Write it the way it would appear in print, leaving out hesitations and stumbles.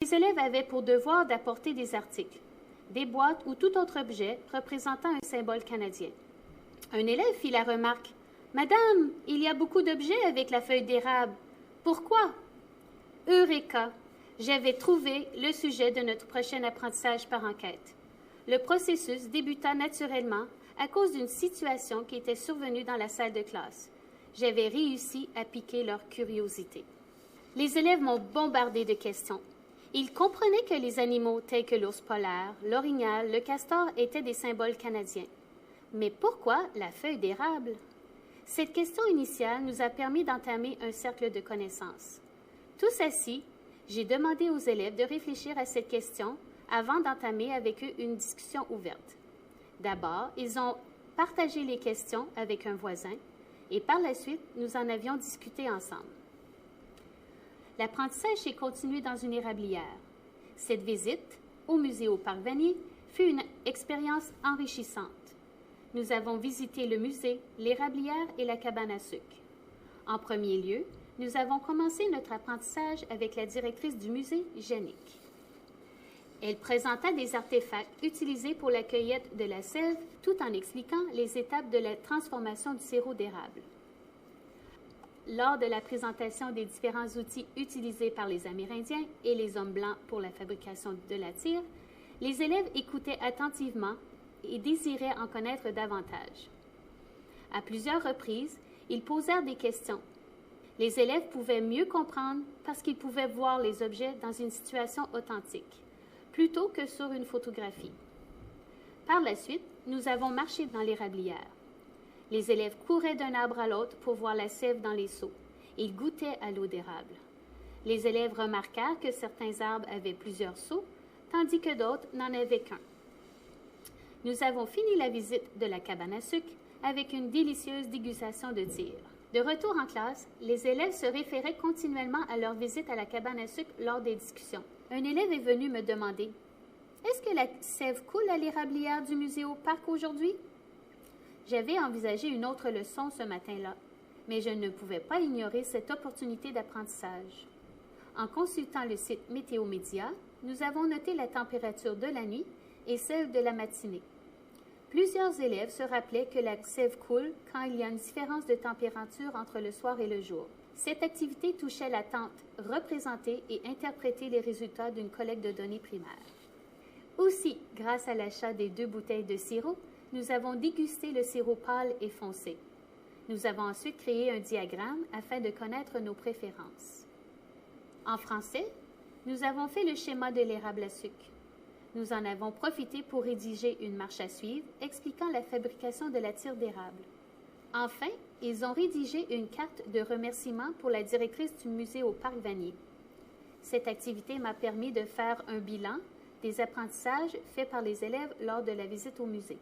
Les élèves avaient pour devoir d'apporter des articles, des boîtes ou tout autre objet représentant un symbole canadien. Un élève fit la remarque: « Madame, il y a beaucoup d'objets avec la feuille d'érable. Pourquoi? » Eureka! J'avais trouvé le sujet de notre prochain apprentissage par enquête. Le processus débuta naturellement à cause d'une situation qui était survenue dans la salle de classe. J'avais réussi à piquer leur curiosité. Les élèves m'ont bombardé de questions. Ils comprenaient que les animaux tels que l'ours polaire, l'orignal, le castor étaient des symboles canadiens. Mais pourquoi la feuille d'érable? Cette question initiale nous a permis d'entamer un cercle de connaissances. Tous assis, j'ai demandé aux élèves de réfléchir à cette question avant d'entamer avec eux une discussion ouverte. D'abord, ils ont partagé les questions avec un voisin et par la suite, nous en avions discuté ensemble. L'apprentissage s'est continué dans une érablière. Cette visite au musée au Parc Vanier fut une expérience enrichissante. Nous avons visité le musée, l'érablière et la cabane à sucre. En premier lieu, nous avons commencé notre apprentissage avec la directrice du musée, Jannick. Elle présenta des artefacts utilisés pour la cueillette de la sève tout en expliquant les étapes de la transformation du sirop d'érable. Lors de la présentation des différents outils utilisés par les Amérindiens et les hommes blancs pour la fabrication de la tire, les élèves écoutaient attentivement et désiraient en connaître davantage. À plusieurs reprises, ils posèrent des questions. Les élèves pouvaient mieux comprendre parce qu'ils pouvaient voir les objets dans une situation authentique, plutôt que sur une photographie. Par la suite, nous avons marché dans l'érablière. Les élèves couraient d'un arbre à l'autre pour voir la sève dans les seaux. Ils goûtaient à l'eau d'érable. Les élèves remarquèrent que certains arbres avaient plusieurs seaux, tandis que d'autres n'en avaient qu'un. Nous avons fini la visite de la cabane à sucre avec une délicieuse dégustation de tire. De retour en classe, les élèves se référaient continuellement à leur visite à la cabane à sucre lors des discussions. Un élève est venu me demander: « Est-ce que la sève coule à l'érablière du musée au parc aujourd'hui? » J'avais envisagé une autre leçon ce matin-là, mais je ne pouvais pas ignorer cette opportunité d'apprentissage. En consultant le site Météo Média, nous avons noté la température de la nuit et celle de la matinée. Plusieurs élèves se rappelaient que la sève coule quand il y a une différence de température entre le soir et le jour. Cette activité touchait l'attente, représenter et interpréter les résultats d'une collecte de données primaires. Aussi, grâce à l'achat des 2 bouteilles de sirop, nous avons dégusté le sirop pâle et foncé. Nous avons ensuite créé un diagramme afin de connaître nos préférences. En français, nous avons fait le schéma de l'érable à sucre. Nous en avons profité pour rédiger une marche à suivre expliquant la fabrication de la tire d'érable. Enfin, ils ont rédigé une carte de remerciement pour la directrice du musée au Parc Vanier. Cette activité m'a permis de faire un bilan des apprentissages faits par les élèves lors de la visite au musée.